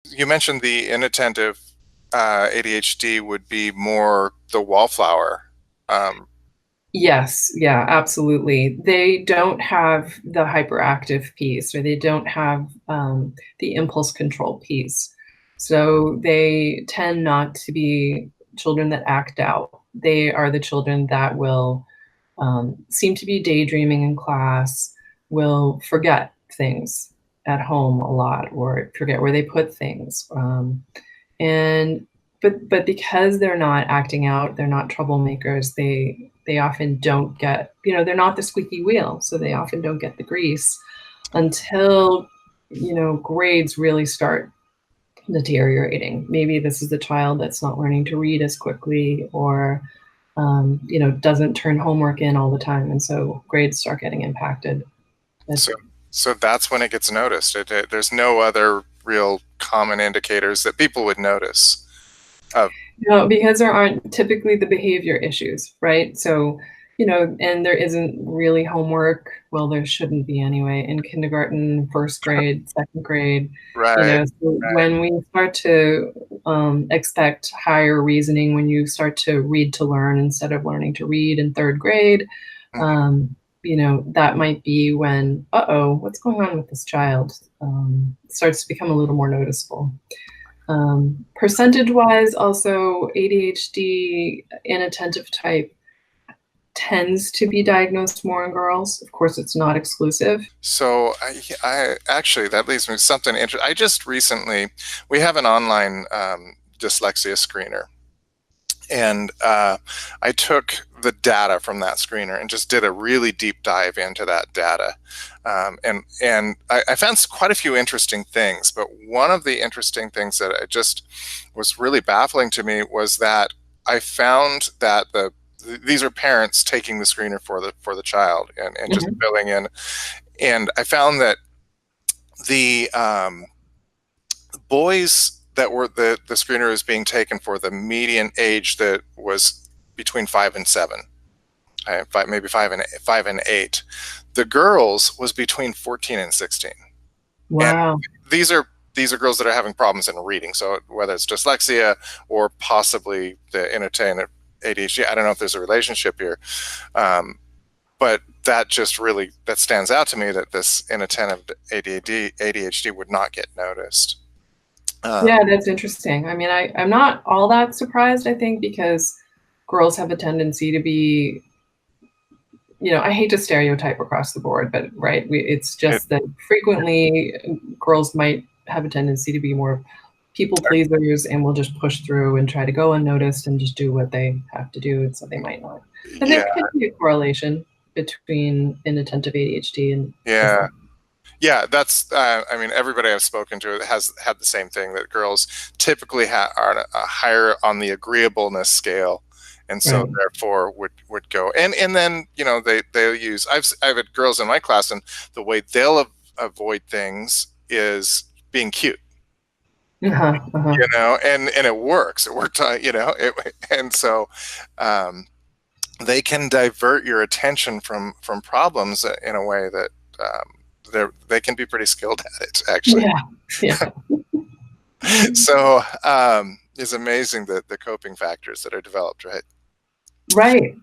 You mentioned the inattentive ADHD would be more the wallflower. Um, Yes, yeah, absolutely. They don't have the hyperactive piece, or they don't have the impulse control piece. So they tend not to be children that act out. They are the children that will seem to be daydreaming in class, will forget things at home a lot, or forget where they put things. And but because they're not acting out, they're not troublemakers, they often don't get, they're not the squeaky wheel, so they often don't get the grease until, grades really start deteriorating. Maybe this is a child that's not learning to read as quickly, or doesn't turn homework in all the time, and so grades start getting impacted. so, That's so that's when it gets noticed. There's no other real common indicators that people would notice. Of No, because there aren't typically the behavior issues, right? So, and there isn't really homework. Well, there shouldn't be anyway in kindergarten, first grade, second grade. right, So right. when we start to expect higher reasoning, when you start to read to learn instead of learning to read in third grade, Mhm. um, that might be when, uh-oh, what's going on with this child? It starts to become a little more noticeable. Percentage-wise, also ADHD inattentive type tends to be diagnosed more in girls. Of course, it's not exclusive. So I actually that leads me to something interesting. I just recently we have an online dyslexia screener, and I took the data from that screener and just did a really deep dive into that data, and I found quite a few interesting things. But one of the interesting things that I just was really baffling to me was that I found that these are parents taking the screener for the child and just Mhm. filling in, and I found that the boys that were the screener was being taken for, the median age that was between 5 and 7, maybe 5 and 8. The girls was between 14 and 16, and Wow. these are these are girls that are having problems in reading. So whether it's dyslexia or possibly the inattentive ADHD, I don't know if there's a relationship here, um, but that just really that stands out to me that this inattentive ADHD would not get noticed. Yeah, Um, that's interesting. I mean, I'm not all that surprised, I think, because girls have a tendency to be, I hate to stereotype across the board, but right, it's it, just that frequently girls might have a tendency to be more people pleasers and will just push through and try to go unnoticed and just do what they have to do, and so they might not. But yeah, there could be a correlation between inattentive ADHD and yeah, dyslexia. yeah. That's. I mean, everybody I've spoken to has had the same thing, that girls typically are higher on the agreeableness scale, and so Right. therefore would go. And then they'll use. I've had girls in my class, and the way they'll avoid things is being cute. Uh-huh, uh-huh. And it works. It worked. And so um, they can divert your attention from problems in a way that they can be pretty skilled at it, actually. Yeah, yeah. So it's amazing the coping factors that are developed, right? Right.